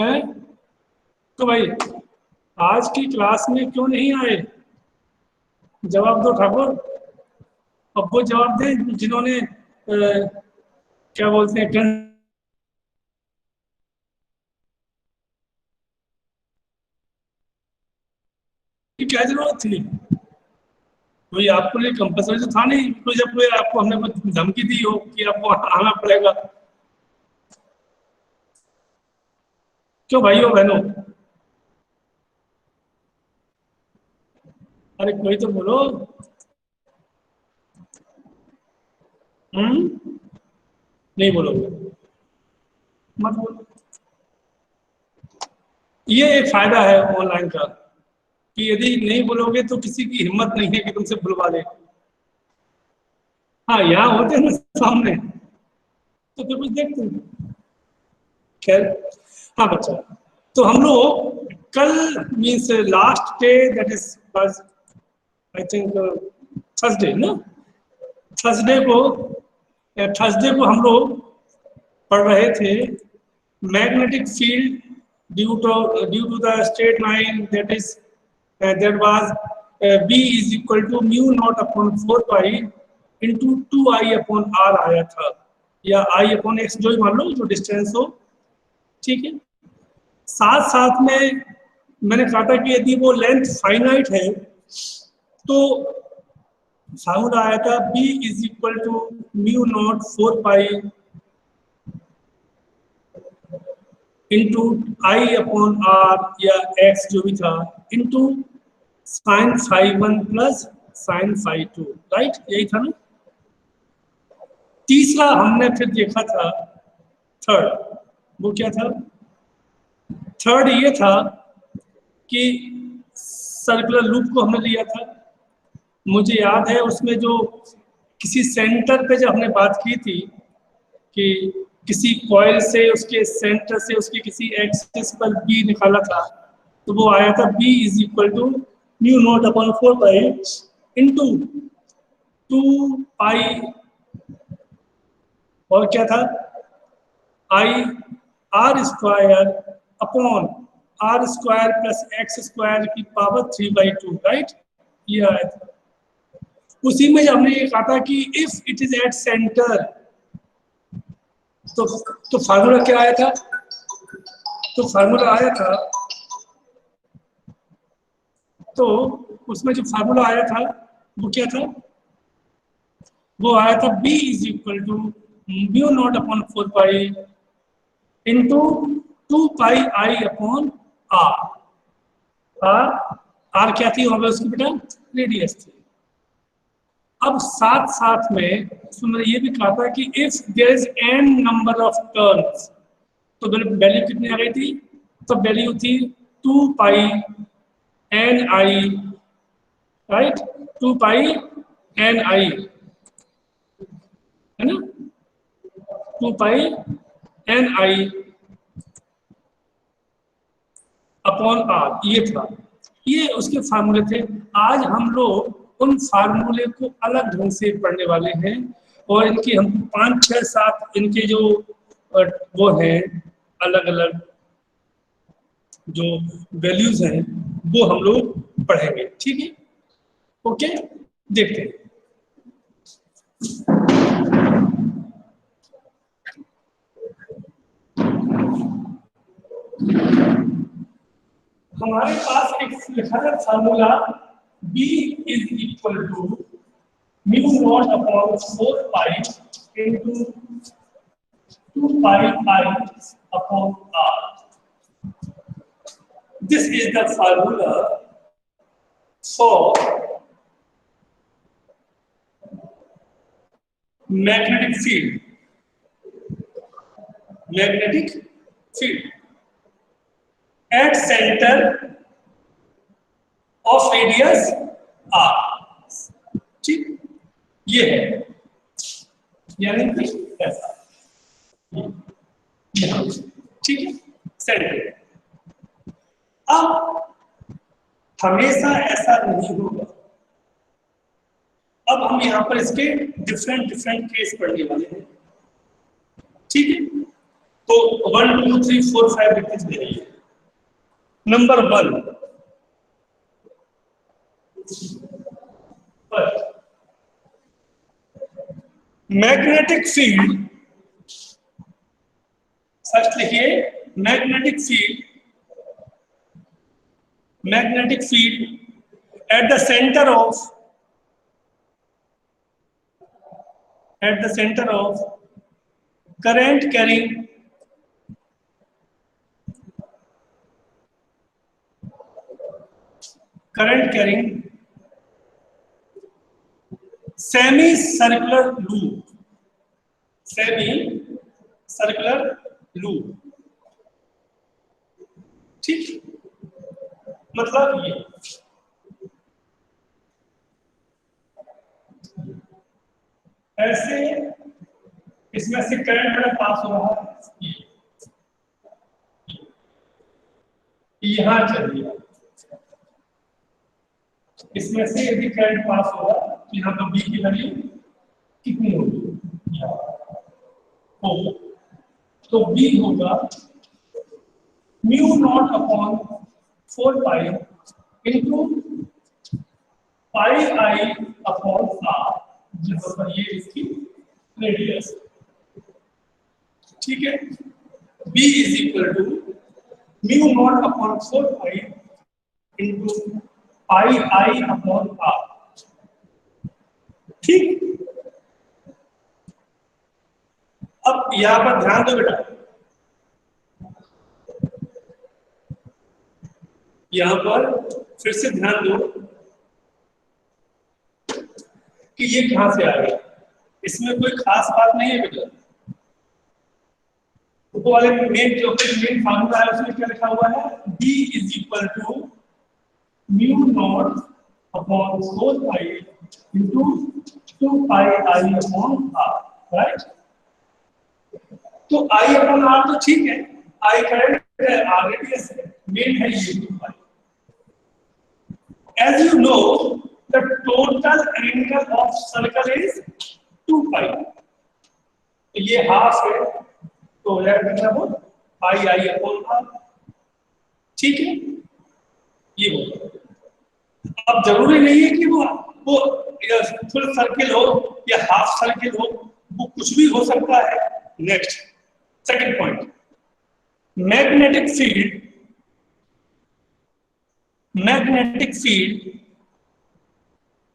हैं? तो भाई आज की क्लास में क्यों नहीं आए? जवाब दो ठाकुर। अब वो जवाब दें जिन्होंने क्या बोलते हैं की क्या जरूरत थी? कोई आपको लिए कंपलसरी तो था नहीं, कोई जब कोई आपको हमने कुछ धमकी दी हो कि आपको आना पड़ेगा। क्यों भाइयों बहनों? अरे कोई तो बोलो। नहीं बोलोगे? मत बोलो। ये एक फायदा है ऑनलाइन का कि यदि नहीं बोलोगे तो किसी की हिम्मत नहीं है कि तुमसे बुलवा ले। हाँ, यहाँ होते हैं ना सामने, तो फिर कुछ देखते हैं। खैर, हाँ बच्चा, तो हम लोग कल means last day, that is I think Thursday ना, थर्सडे को थर्सडे को हम लोग पढ़ रहे थे magnetic field due to the straight line that was B is equal to mu naught upon 4 pi into 2I upon R आया था, या I upon X जो ही मान लो, जो डिस्टेंस हो। ठीक है, साथ साथ में मैंने कहा था कि यदि वो लेंथ फाइनाइट है तो फार्मूला आया था B is equal to mu naught 4 pi into I upon r या एक्स जो भी था into sine phi one plus sine phi two, right? यही था ना। तीसरा हमने फिर देखा था थर्ड, वो क्या था? थर्ड ये था कि सर्कुलर लूप को हमने लिया था। मुझे याद है उसमें जो किसी सेंटर पे जब हमने बात की थी कि किसी कॉइल से उसके सेंटर से उसके किसी एक्सिस पर बी निकाला था, तो वो आया था B is equal to mu not upon 4 pi into 2 pi, और क्या था, I r square upon are square plus x square की पावर 3/2, राइट? ये आया था। उसी में हमने ये कहा था कि if it is at centre, तो फार्मूला क्या आया था? तो फार्मूला आया था, तो उसमें जो फार्मूला आया था वो क्या था? वो आया था B is equal to mu not upon 4 pi into 2 pi I upon r. R क्या थी वहां पे उसकी बेटा? रेडियस थी। अब साथ साथ में उसमें मैंने ये भी कहा था कि if there is n number of turns, तो वैल्यू कितनी आ गई थी? तो वैल्यू थी 2 pi n I, right? 2 pi n I, है ना? 2 pi n I upon r, ये था, ये उसके फार्मूले थे। आज हम लोग उन फार्मूले को अलग ढंग से पढ़ने वाले हैं और इनकी हम 5, 6, 7 इनके जो वो हैं अलग अलग जो वैल्यूज हैं वो हम लोग पढ़ेंगे। ठीक है, ओके, देखते हैं। हमारे पास एक लिखा है formula B is equal to mu not upon 4 pi into 2 pi I upon r. This is the formula for magnetic field. Magnetic field at center of radius r. ठीक, ये है, यानी कि ऐसा, ठीक है, सेंटर। अब हमेशा ऐसा नहीं होगा। अब हम यहाँ पर इसके डिफरेंट डिफरेंट केस पढ़ने वाले हैं। ठीक है, तो 1 2 3 4 5 डिग्रीज दे रही है। नंबर 1 मैग्नेटिक फील्ड, फर्स्ट लिखिए magnetic field, magnetic field at the centre of, at the center of current carrying semi circular loop, semi circular loop, ठीक, मतलब ये ऐसे इसमें से करंट मेरा पास हो रहा है, यहां चलिए इसमें से यदि करंट पास होगा तो यहाँ पर बी की वैल्यू कितनी होगी, तो बी होगा mu not upon 4 pi into pi I upon r, जहां पर ये इसकी रेडियस, ठीक है। B is equal to mu not upon 4 pi into pi I upon r, ठीक। अब यहां पर ध्यान दो बेटा, यहां पर फिर से ध्यान दो कि ये कहां से आ गया, इसमें कोई खास बात नहीं है बेटा। ऊपर वाले मेन जो मेन फार्मूला है उसमें क्या लिखा हुआ है, D is equal to mu not upon 4 pi into 2 pi I upon r, right. तो आई अपॉन आर तो ठीक है, आई करंट है, आर रेडियस है, मेन है ये 2 पाई। As you know, the total angle of circle is 2 pi. तो ये हाफ है, तो यह मतलब पाई आई अपॉन आर, ठीक है, ये होगा। अब जरूरी नहीं है कि वो फुल सर्किल हो या हाफ सर्किल हो, वो कुछ भी हो सकता है। Next second point, magnetic field, magnetic field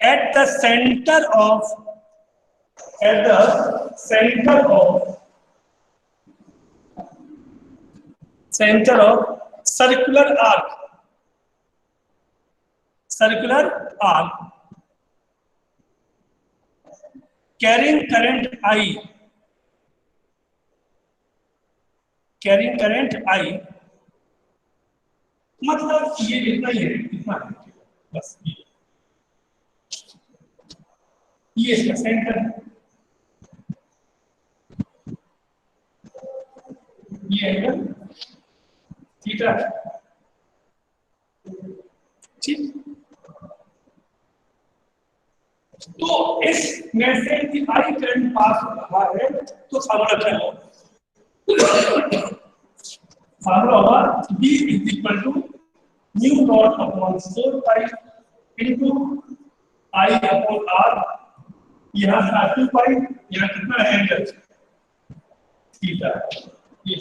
at the center of circular arc carrying current I, मतलब ये इतना ही है, इतना है बस, ये इसका सेंटर है, ये एंगल थीटा, ठीक। तो इसमें से यदि आई करंट पास हो रहा है तो फार्मूला क्या होगा, फार्मूला होगा B is equal to mu not upon 4 pi into I upon r, यहां था 2 पाई, यहां कितना है एंगल थीटा, ये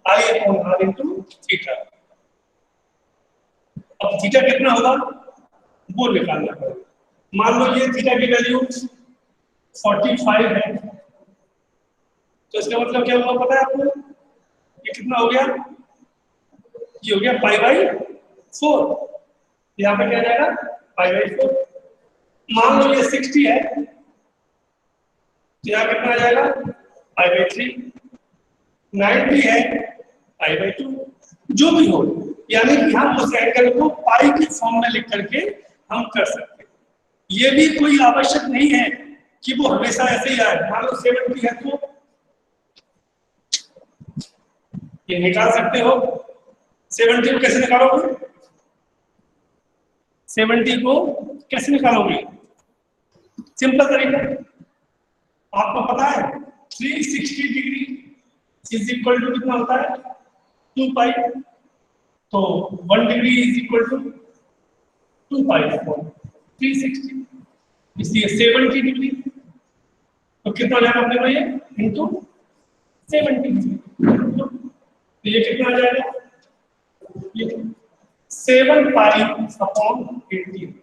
आई अपॉन आर इनटू थीटा। अब थीटा कितना होगा वो निकालना पड़ेगा। मान लो ये थीटा की वैल्यू 45 है, तो इसका मतलब क्या हुआ पता है आपको, ये कितना हो गया, ये हो गया पाई बाई 4, यहाँ पे क्या जाएगा पाई बाई 4। मान लो ये 60 है, तो यहाँ कितना आ जाएगा पाई बाई 3, 90 है पाई बाई 2, जो भी हो, यानी कि हम उस एंगल को पाई के फॉर्म में लिख करके हम कर सकते हैं। ये भी कोई आवश्यक नहीं है कि वो हमेशा ऐसे ही आए। मान लो 70 है तो ये निकाल सकते हो। 70 को कैसे निकालोगे, 70 को कैसे निकालोगे, सिंपल तरीका आपको पता है, 360 डिग्री इज इक्वल टू कितना होता है 2 पाई, तो 1 degree is equal to 2 pi upon 360, इसलिए 70 डिग्री। तो कितना आ जाएगा अपने को ये इंटू 70, तो ये कितना आ जाएगा, ये 7 पाई अपॉन 18,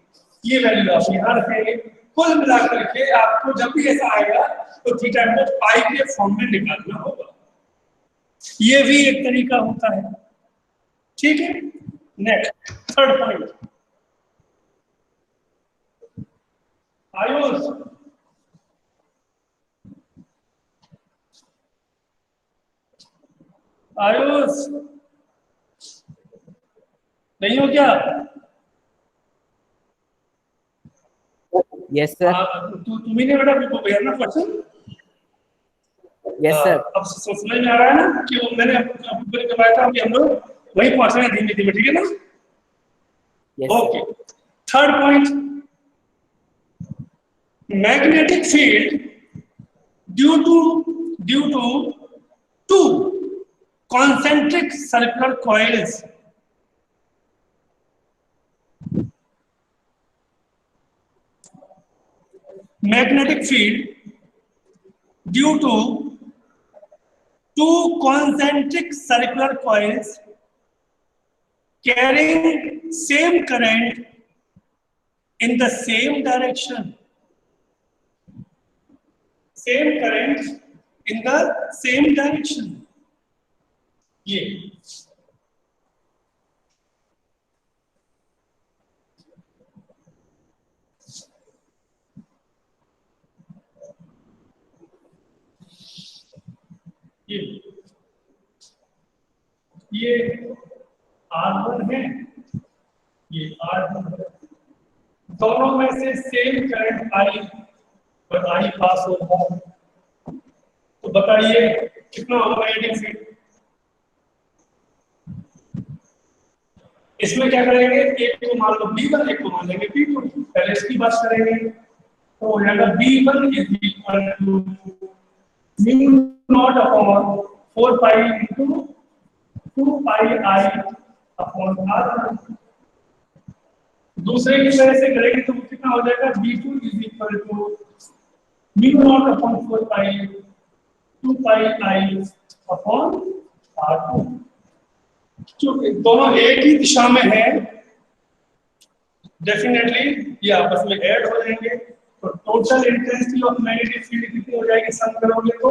ये वैल्यू आप यहाँ रखेंगे। कुल मिलाकर के आपको जब भी ऐसा आएगा तो थीटा को पाई के फॉर्म में निकालना होगा, ये भी एक तरीका होता है, ठीक है। Next third point, Ayush Ayush नहीं हो क्या? Yes sir. तुम्ही ने बेटा भैया ना क्वेश्चन, यस सर। अब समझ में आ रहा है ना कि वो मैंने आपको बताया था कि हम लोग वही पहुंच रहे हैं धीमे धीमे, ठीक है ना? Okay, third point, magnetic field due to two concentric circular coils magnetic field due to two concentric circular coils carrying same current in the same direction, same current in the same direction, ये R1 है, ये R2 है, दोनों में से same current I और आई पास हो रहा है, तो बताइए कितना होगा मैग्नेटिक फील्ड? इसमें क्या करेंगे, एक को मान लो B1, एक को मान लेंगे B2, पहले इसकी बात करेंगे, तो हो जाएगा B1 is equal to mu not upon 4 pi into 2 pi I upon R। दूसरे की वजह से करेंगे तो कितना हो जाएगा, B2 is equal to mu not upon 4 pi 2 pi I upon R2। क्योंकि दोनों एक ही दिशा में है, डेफिनेटली ये आपस में ऐड हो जाएंगे, तो total intensity of magnetic field कितनी हो जाएगी, सम करोगे तो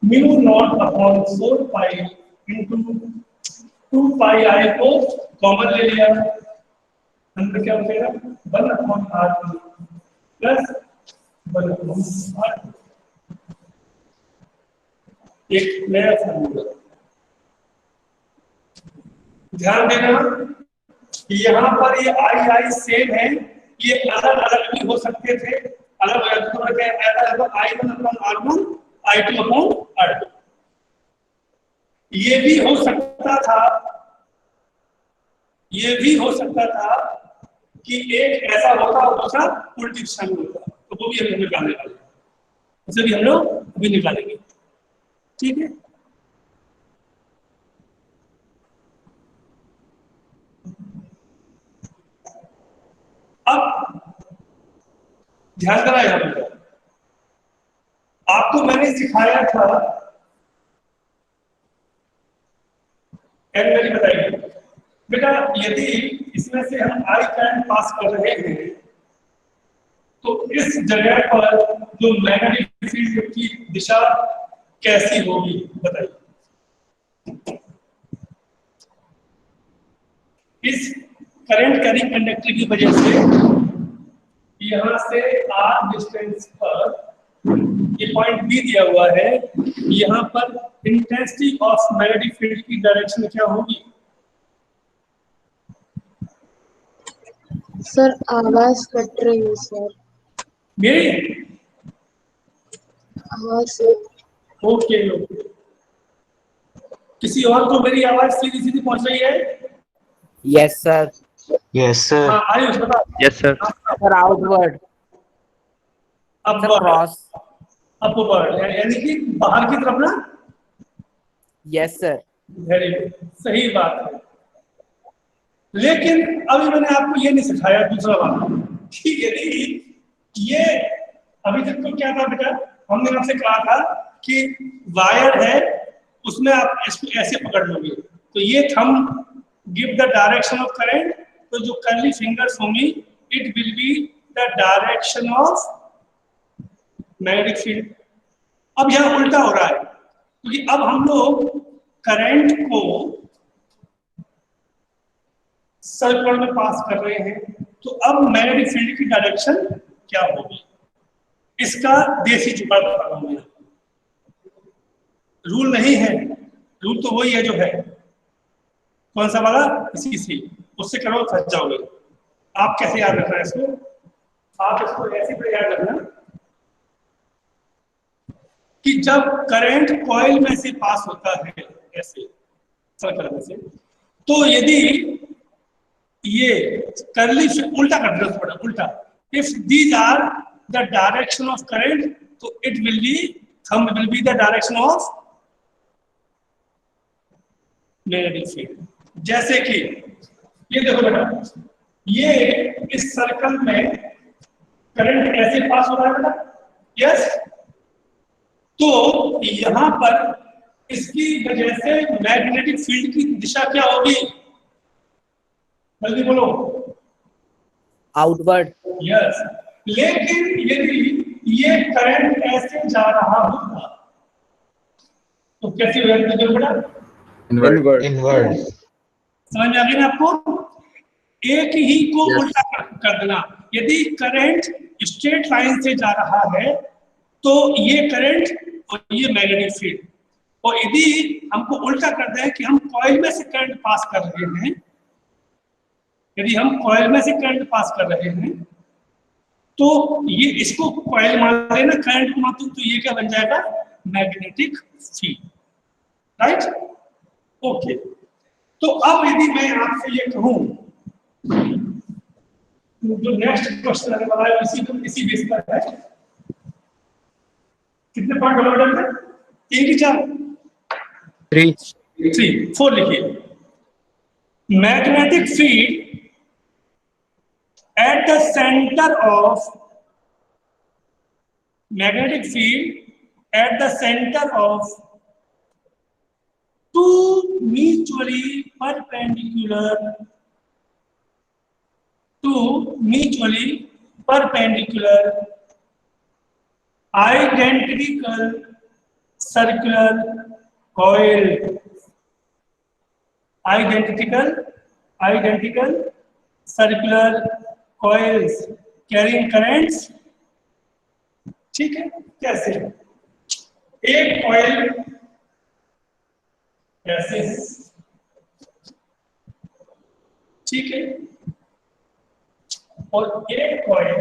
mu naught upon 4 pi into 2 pi आई को कॉमन ले लिया, अंदर क्या बचेगा 1 upon R2 plus 1 upon R2, एक नया फॉर्मूला। ध्यान देना कि यहाँ पर ये आई आई सेम है, ये अलग अलग भी हो सकते थे, अलग अलग तो क्या आता है I1 upon R1 I2 upon R2, ये भी हो सकता था, ये भी हो सकता था कि एक ऐसा होता और दूसरा उल्टी दिशा में होता, तो वो भी हम निकालने वाले हैं, उसे भी हम लोग अभी निकालेंगे, ठीक है। अब ध्यान देना यहां पर, आपको मैंने सिखाया था, मेरी बताइए बेटा, यदि इसमें से हम आई करंट पास कर रहे हैं तो इस जगह पर जो मैग्नेटिक फील्ड की दिशा कैसी होगी बताइए। इस करंट कैरिंग कंडक्टर की वजह से यहां से आर डिस्टेंस पर ये पॉइंट बी दिया हुआ है, यहां पर इंटेंसिटी ऑफ मैग्नेटिक फील्ड की डायरेक्शन क्या होगी? सर आवाज कट रही है सर मेरी। हाँ सर। ओके ओके, किसी और को मेरी आवाज सीधी सीधी पहुंच रही है? Yes sir. Yes sir. हाँ आयुष बता। Yes sir. Sir outward, upward, cross, upward यानी कि बाहर की तरफ ना, Yes, sir. वेरी गुड, सही बात है। लेकिन अभी मैंने आपको ये नहीं सिखाया दूसरा बात कि यदि ये अभी तक तो क्या था बेटा, हमने आपसे कहा था कि वायर है उसमें आप इसको ऐसे पकड़ लोगे, तो ये thumb give the direction of current, तो जो कर्ली फिंगर्स होंगी it will be the direction of magnetic field. अब यह उल्टा हो रहा है क्योंकि अब हम लोग करंट को सर्कल में पास कर रहे हैं, तो अब मैग्नेटिक फील्ड की डायरेक्शन क्या होगी, इसका देसी जुगाड़ बता रहा हूं मैं। रूल नहीं है, रूल तो वही है जो है। कौन सा वाला? इसी से, उससे करो फंस जाओगे। आप कैसे याद रखना है इसको? आप इसको ऐसे पे याद रखना कि जब करंट कॉइल में से पास होता है ऐसे सर्कल में से, तो यदि ये कर्ली उल्टा कर दो, थोड़ा उल्टा, if these are the direction of current तो it will be thumb will be the direction of magnetic field. जैसे कि ये देखो बेटा, ये इस सर्कल में करंट ऐसे पास हो रहा है बेटा, यस, तो यहां पर इसकी वजह से मैग्नेटिक फील्ड की दिशा क्या होगी? जल्दी बोलो। Outward. यस, लेकिन यदि ये करंट ऐसे जा रहा होगा तो कैसी हो जाती है बेटा? इनवर्ड। इनवर्ड। समझ में आ गई ना आपको? एक ही को उल्टा कर देना। यदि करंट स्ट्रेट लाइन से जा रहा है तो ये करंट और ये मैग्नेटिक फील्ड, और यदि हमको उल्टा कर दें कि हम कॉइल में से करंट पास कर रहे हैं, यदि हम कॉइल में से करंट पास कर रहे हैं तो ये इसको कॉइल मान लेना, करंट को मानते, तो ये क्या बन जाएगा? Magnetic field, right? ओके, तो अब यदि मैं आपसे ये कहूं, जो नेक्स्ट क्वेश्चन आने वाला है इसी बेस पर है। कितने पॉइंट डिवाइडेड है? 3 की 4? 3 4 लिखिए। Magnetic field at the center of magnetic field at the center of two mutually perpendicular identical circular coil, identical circular coils carrying currents, ठीक है? कैसे? एक कॉइल ऐसे, ठीक है, और एक कॉइल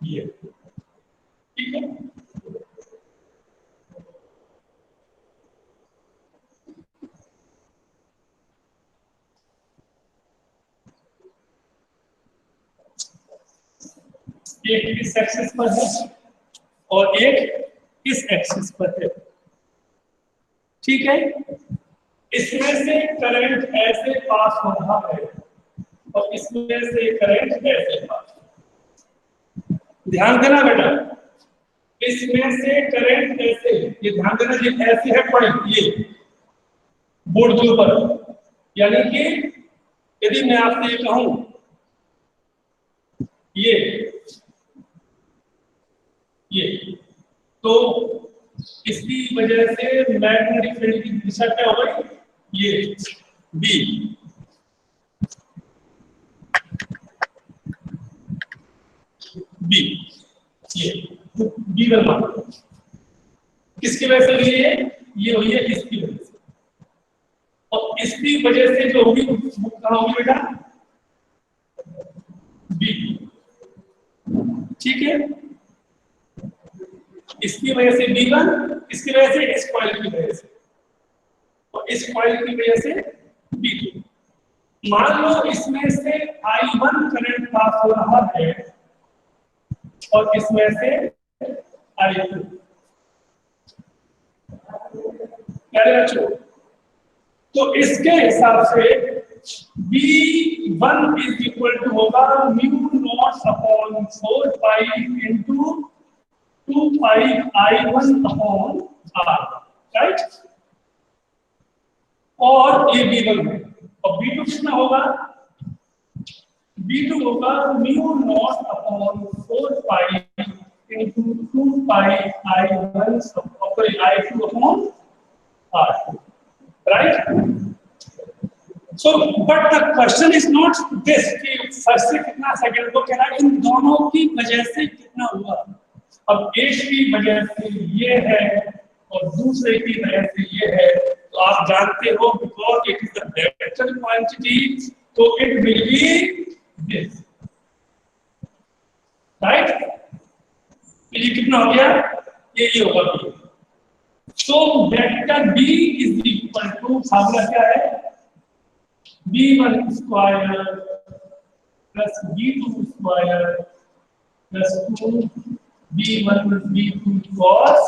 ये, ठीक है? एक इस एक्सिस पर है और एक इस एक्सिस पर है, ठीक है? इसमें से करंट ऐसे पास हो रहा है और इसमें से करंट ऐसे पास। ध्यान देना बेटा, इसमें से करंट ऐसे, ये ध्यान देना, ये ऐसे है पॉइंट, ये बोर्ड के ऊपर, यानी कि यदि मैं आपसे ये कहूं ये तो इसकी वजह से मैग्नेटिक फील्ड की दिशा क्या हो गई? ये बी, बी, ये बी वाला किसकी वजह से हुई है? ये हुई है इसकी वजह से, और इसकी वजह से जो होगी वो कहां होगी बेटा? बी, ठीक है? इसकी वजह से B1, इसकी वजह से इस कॉइल की वजह से, और इस कॉइल की वजह से B2। मान लो इसमें से I1 करंट पास हो रहा है और इसमें से I2। प्यारे बच्चों, तो इसके हिसाब से B1 इज इक्वल टू होगा mu not upon 4 pi into 2 pi I1 upon R, right. और ये B1 है, और B2 कितना होगा? B2 होगा mu not upon 4 pi into 2 pi I1 I2 upon R, right? So, but the question is not this कि first से कितना सेकंड को कहना, इन दोनों की वजह से कितना हुआ। अब एक की वजह से ये है और दूसरे की वजह से ये है, तो आप जानते हो because it is the vector quantity, तो it will be this, right. ये कितना हो गया? ये होगा B। So vector B is equal to, formula क्या है? B1 square plus B2 square plus 2 B1 B2 cos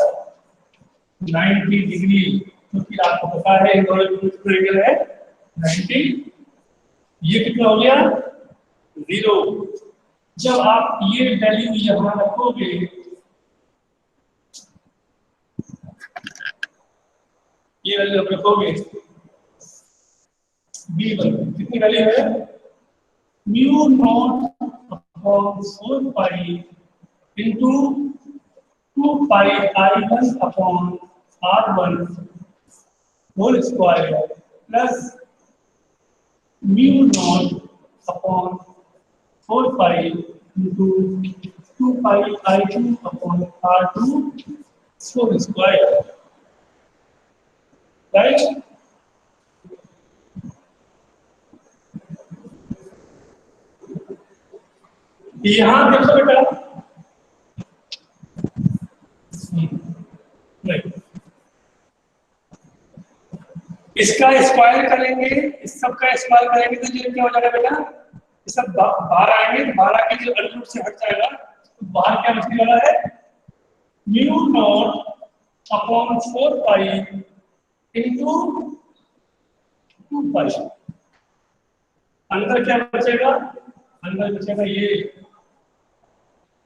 90 degree, क्योंकि आपको पता है इन दोनों का एंगल है 90। ये कितना हो गया? 0। जब आप ये वैल्यू यहां रखोगे, ये वैल्यू रखोगे, B1 कितनी वैल्यू है? Mu not upon 4 pi into 2 pi I1 upon R1 whole square plus mu not upon 4 pi into 2 pi I2 upon R2 whole square, right. यहां देखो बेटा, नहीं, इसका स्क्वायर करेंगे, इस सब का स्क्वायर करेंगे तो ये क्या हो जाएगा बेटा? ये सब बाहर आएंगे, बाहर आके जो अंडर रूट से हट जाएगा, तो बाहर क्या बचने वाला है? Mu not upon 4 pi into 2 पाई। अंदर क्या बचेगा? अंदर बचेगा ये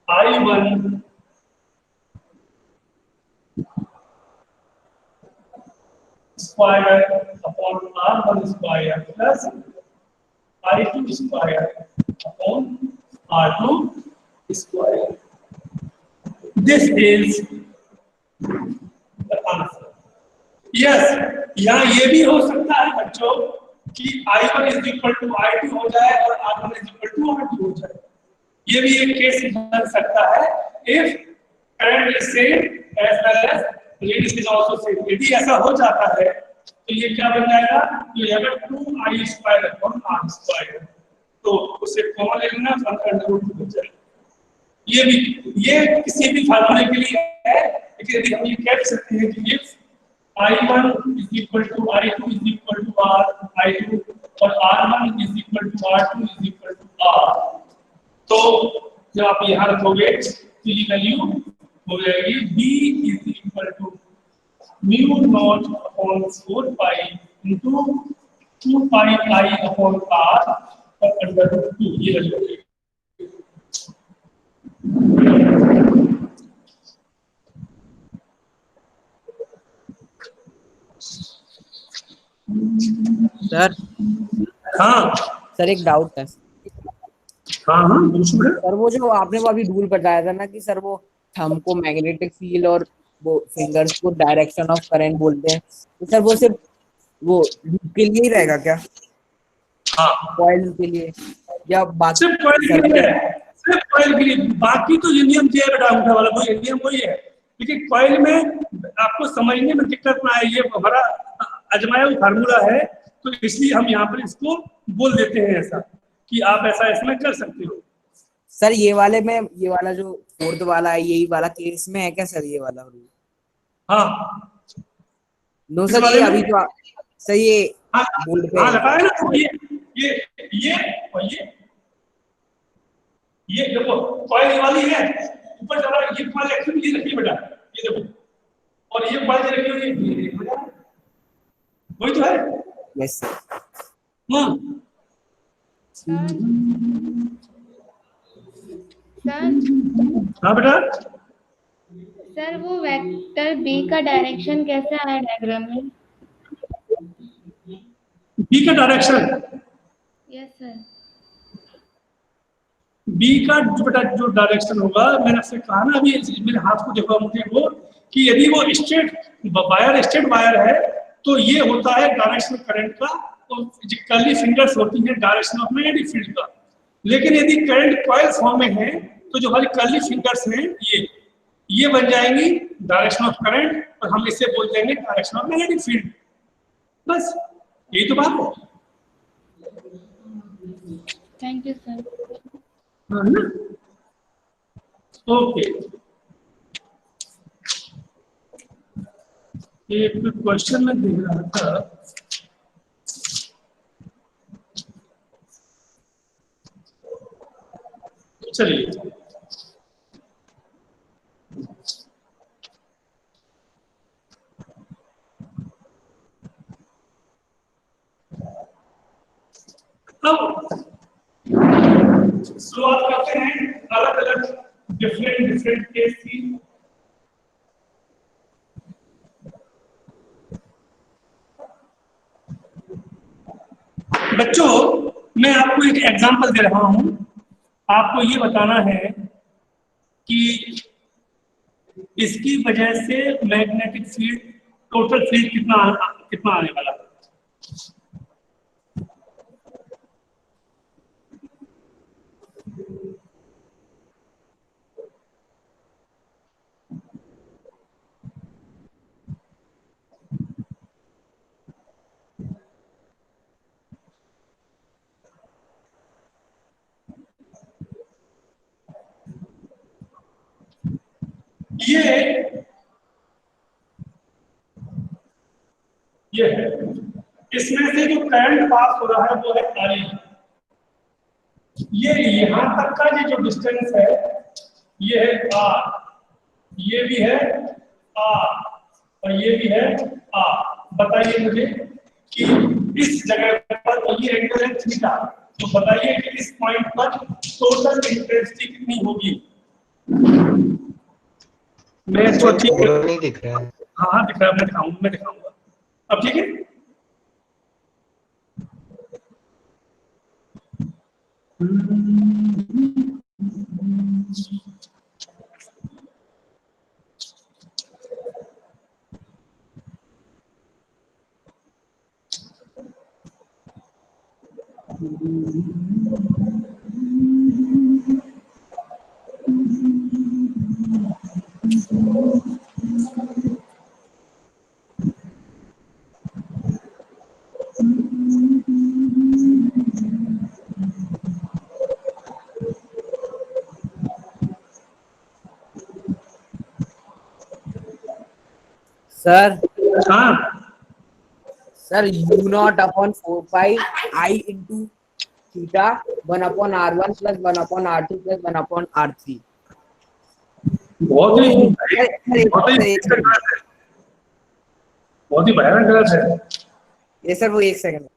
I1 square upon R1 square plus I2 square upon R2 square. This is the answer. Yes, यहाँ ये भी हो सकता है बच्चों कि I1 is equal to I2 हो जाए और R1 is equal to R2 हो जाए। ये भी एक केस बन सकता है if current is same as well as radius is also same. यदि ऐसा हो जाता है तो ये क्या बन जाएगा? तो ये अगर 2I square upon R square, तो उसे कॉमन ले लेना, अंदर रूट बच जाएगा। ये भी, ये किसी भी फार्मूले के लिए है, लेकिन यदि हम ये कह सकते हैं कि if I1 is equal to I2 is equal to R I2 और R1 is equal to R2 is equal to R, तो जब आप यहाँ रखोगे तो ये वैल्यू हो जाएगी B is equal to mu naught upon 4 pi into 2 pi I upon R और अंडर रूट 2, ये वैल्यू हो जाएगी। सर, हाँ सर एक डाउट है। हाँ पूछो। सर वो जो आपने वो अभी रूल बताया था ना कि सर वो थंब को मैग्नेटिक फील्ड और वो फिंगर्स को डायरेक्शन ऑफ करंट बोलते हैं, तो सर वो सिर्फ वो लूप के लिए ही रहेगा क्या? हाँ, कॉइल के लिए या बाकी? सिर्फ कॉइल के लिए, सिर्फ कॉइल के लिए। बाकी तो ये नियम दिया बेटा अंगूठा वाला, वो नियम वही है, लेकिन कॉइल में आपको समझने में दिक्कत ना आए, ये हमारा अजमाया हुआ फार्मूला है, तो इसलिए हम यहाँ पर इसको बोल देते हैं ऐसा कि आप ऐसा इसमें कर सकते हो। सर ये वाले में, ये वाला जो फोर्थ वाला है, यही वाला केस में है क्या सर ये वाला रूल? हाँ, नो इस सर, ये वाले अभी में जो सर ये हाँ बोर्ड पे हाँ है लगाया सर। ना, तो ये और ये देखो, कॉइल ये वाली है, ऊपर चला, ये कॉइल एक्चुअली ये रखी बेटा, ये देखो, और ये कॉइल रखी हुई है, ये बेटा, वही तो है। Yes sir. हाँ सर सर हाँ बेटा, सर वो वेक्टर बी का डायरेक्शन कैसे आया डायग्राम में? बी का डायरेक्शन, यस सर। बी का जो बेटा जो डायरेक्शन होगा, मैंने आपसे कहा ना अभी, मेरे हाथ को देखो मुझे वो, कि यदि वो स्ट्रेट वायर है, तो ये होता है डायरेक्शन करंट का, और कर्ली फिंगर्स होती है डायरेक्शन ऑफ मैग्नेटिक फील्ड का। लेकिन यदि करंट कॉइल फॉर्म में है, तो जो हमारी कर्ली फिंगर्स हैं ये बन जाएंगी डायरेक्शन ऑफ करंट, और हम इसे बोल देंगे डायरेक्शन ऑफ मैग्नेटिक फील्ड। बस यही तो बात है। Thank you sir. हाँ ना, ओके। एक क्वेश्चन में देख रहा था, चलिए, अब शुरुआत करते हैं अलग अलग डिफरेंट केस की। बच्चों, मैं आपको एक एग्जांपल दे रहा हूं, आपको ये बताना है कि इसकी वजह से मैग्नेटिक फील्ड, टोटल फील्ड कितना कितना आने वाला है। ये है, इसमें से जो करंट पास हो रहा है वो है आई। ये यहां तक का ये जो डिस्टेंस है, ये है आर, ये भी है आर, और ये भी है आर। बताइए मुझे कि इस जगह पर, ये एंगल है थीटा, तो बताइए कि इस पॉइंट पर टोटल इंटेंसिटी कितनी होगी। मैं तो ठीक है, पूरा नहीं दिख रहा है। हाँ हाँ दिख रहा है, मैं दिखाऊंगा। अब ठीक है, सर हाँ sir you not upon 4 pi I into theta 1/r1 plus 1/r2 plus 1/r3। बहुत ही बहुत बहुत ही भयानक गलत है। ये सर वो 1 सेकंड।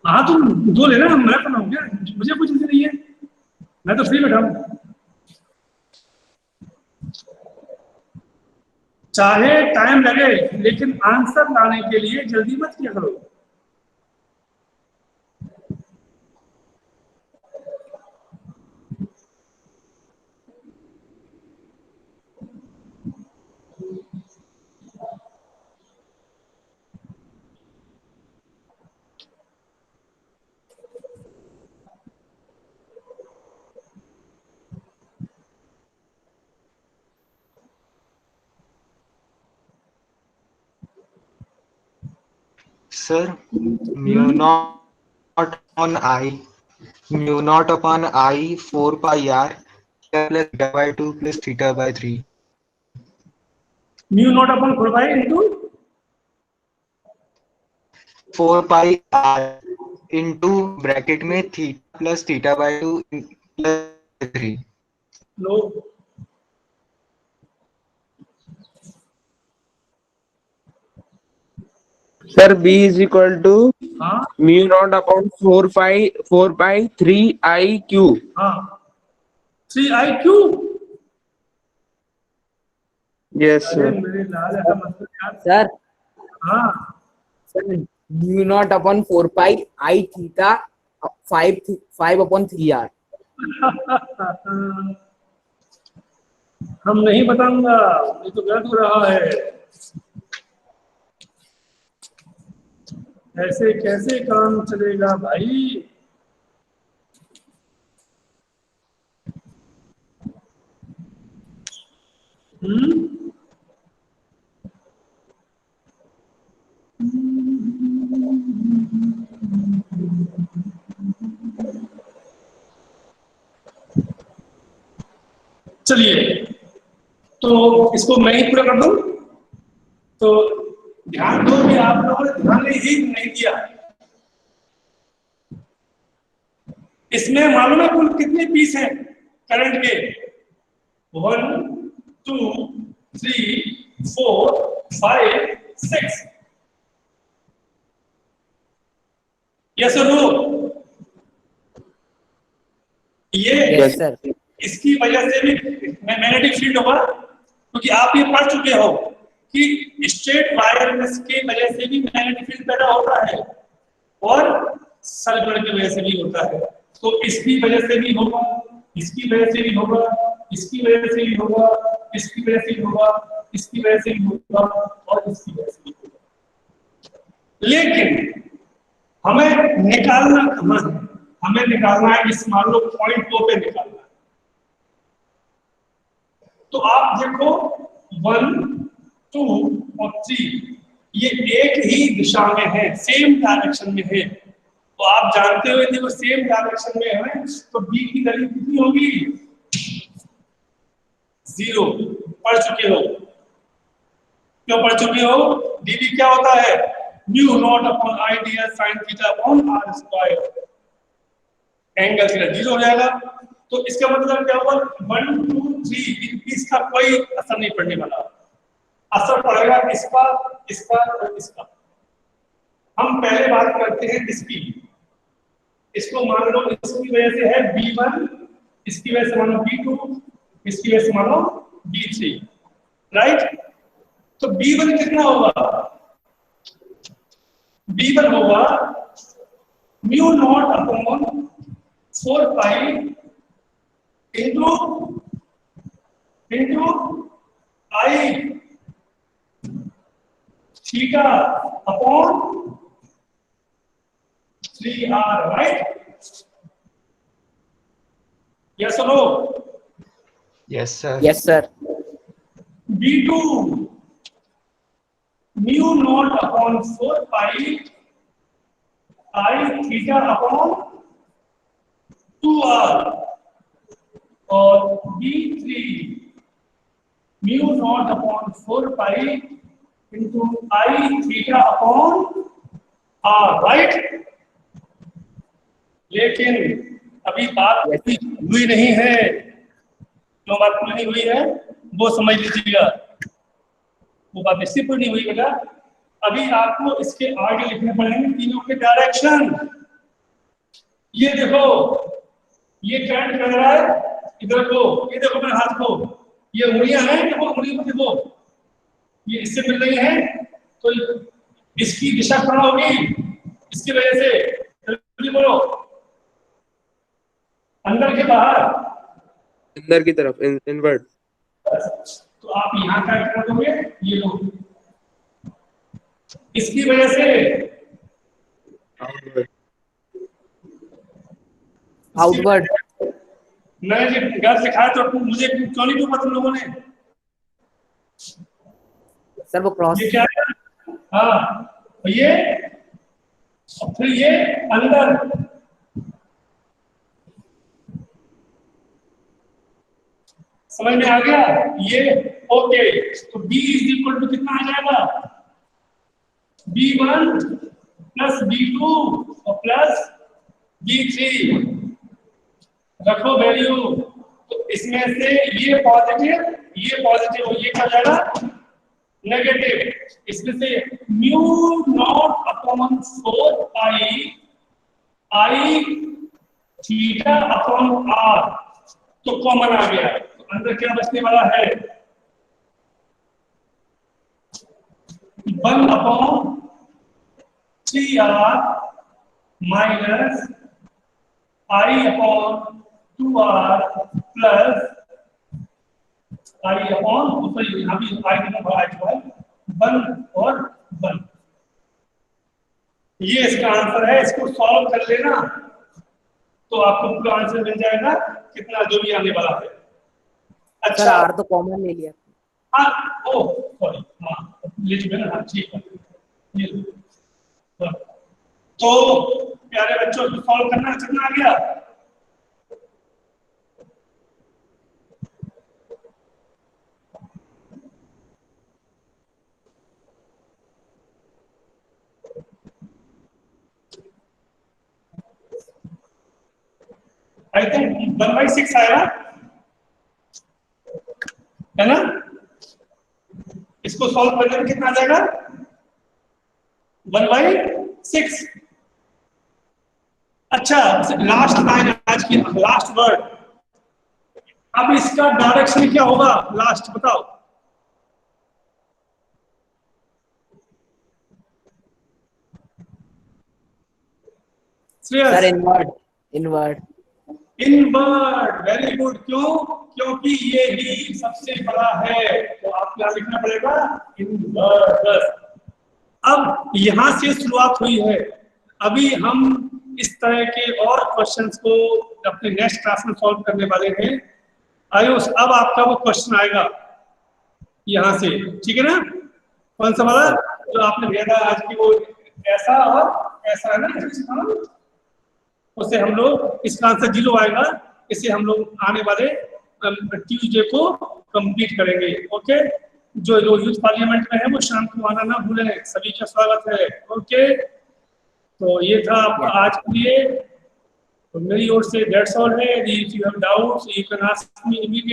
हाँ तुम दो लेना, मैं तो ना हो गया, मुझे कुछ नहीं है, मैं तो फ्री बैठा हूँ। चाहे टाइम लगे, लेकिन आंसर लाने के लिए जल्दी मत किया करो। Sir mu not upon I 4 pi r plus theta by 2 plus theta by 3. Mu naught upon 4 pi into 4 pi r into bracket में theta plus theta by 2 plus 3. Low sir b is equal to हाँ mu naught upon 4 pi 3 I q. हाँ 3 IQ। Yes अरे sir. मेरे लाल ऐसा मत कर यार। Sir हाँ sir mu not upon 4 pi I theta 5 upon 3 R. हम नहीं बताऊंगा, ये तो गलत हो रहा है। ऐसे कैसे काम चलेगा भाई? चलिए, तो इसको मैं ही पूरा कर दूं। तो ध्यान दो कि आप लोगों ने ध्यान ही नहीं दिया। इसमें मालूम है कुल कितने पीस हैं करंट के? 1 2 3 4 5 6। यस और नो? ये यस सर। इसकी वजह से भी मैग्नेटिक फील्ड होगा, क्योंकि आप ये पढ़ चुके हो कि स्ट्रेट वायरलेस की वजह से भी मैग्नेटिक फील्ड पैदा होता है और सर्कुलर की वजह से भी होता है। तो इसकी वजह से भी होगा, इसकी वजह से भी होगा, इसकी वजह से भी होगा, इसकी वजह से भी होगा, इसकी वजह से भी होगा और इसकी वजह से भी होगा। लेकिन हमें निकालना कहाँ है? हमें निकालना है इस मान लो पॉइंट 2 पे निकालना है। तो आप देखो 1 2 और 3 ये एक ही दिशा में है, सेम डायरेक्शन में है। तो आप जानते हो यदि वो सेम डायरेक्शन में है तो बी की वैल्यू कितनी होगी? 0। पढ़ चुके हो? क्यों पढ़ चुके हो? डीवी क्या होता है? Mu not upon I D S sine theta upon are square. Angle theta 0 हो जाएगा। तो इसका मतलब क्या हुआ? 1 2 3 इसका कोई असर नहीं पड़ने वाला। असर पड़ेगा इसका, इसका और इसका। हम पहले बात करते हैं इसकी। इसको मान लो इसकी वजह से है B1, इसकी वजह से मानो B2, इसकी वजह से मानो B3, राइट? तो B1 कितना होगा? B1 होगा mu not upon 4 pi into I theta upon 3R, right? Yes और no? Yes sir. Yes sir. B2 mu not upon 4 pi I theta upon 2R और B3 mu not upon 4 pi into I theta upon R, right? लेकिन अभी बात हुई नहीं है। क्यों बात पूरी नहीं हुई है वो समझ लीजिएगा। वो बात इससे पूरी नहीं हुई बेटा। अभी आपको इसके आगे लिखने पड़ेंगे तीनों के डायरेक्शन। ये देखो, ये करंट कर रहा है इधर को, ये देखो मेरे हाथ को, ये उंगलियां हैं, देखो उंगलियों को देखो, ये इससे मिल रही है। तो इसकी दिशा कहाँ होगी? इसकी वजह से जल्दी बोलो, अंदर के बाहर? अंदर की तरफ इनवर्ट। तो आप यहाँ क्या कर दोगे? ये लो, इसकी वजह से आउटवर्ड। मैंने जब घर सिखाया तो मुझे क्यों नहीं पता तुम लोगों ने? सर वो क्रॉस। ये क्या है? हाँ, ये और फिर ये अंदर। समझ में आ गया ये? ओके, तो b इज इक्वल टू कितना आ जाएगा? b1 प्लस b2 और प्लस b3 रखो वैल्यू। तो इसमें से ये पॉजिटिव और ये क्या जाएगा? नेगेटिव। इसमें से mu not upon 4 pi I theta upon are तो कॉमन आ गया। तो अंदर क्या बचने वाला है? 1 upon 3r minus I upon 2r plus I upon यहाँ भी आई कितना बड़ा है 1 और 1। ये इसका आंसर है। इसको सॉल्व कर लेना तो आपको पूरा आंसर मिल जाएगा कितना जो भी आने वाला है। अच्छा सर आर तो कॉमन ले लिया। हाँ, ओ सॉरी, हाँ ले चुके ना, हाँ ठीक है। ये लो। तो प्यारे बच्चों को सॉल्व करना कितना आ गया? आई थिंक 1/6 आएगा, है ना? इसको सॉल्व करने में कितना आ जाएगा? 1/6। अच्छा, लास्ट लाइन आज की लास्ट वर्ड। अब इसका डायरेक्शन क्या होगा? लास्ट बताओ। Sir invert. Very good. क्यों? क्योंकि ये ही सबसे बड़ा है, तो आपको क्या लिखना पड़ेगा? इनवर्ट। अब यहां से शुरुआत हुई है। अभी हम इस तरह के और क्वेश्चंस को अपने नेक्स्ट क्लास में सॉल्व करने वाले हैं। आयुष, अब आपका वो क्वेश्चन आएगा यहां से, ठीक है ना? कौन सा वाला जो आपने भेजा आज की, वो ऐसा और ऐसा है ना? उसे हम लोग, इसका आंसर 0 आएगा। इसे हम लोग आने वाले ट्यूसडे को कंप्लीट करेंगे। ओके, जो यूथ पार्लियामेंट में है वो शाम को आना ना भूलें। सभी का स्वागत है। ओके, तो ये था आपका आज के लिए। तो मेरी ओर से दैट्स ऑल है। If you have doubts you can ask me immediately.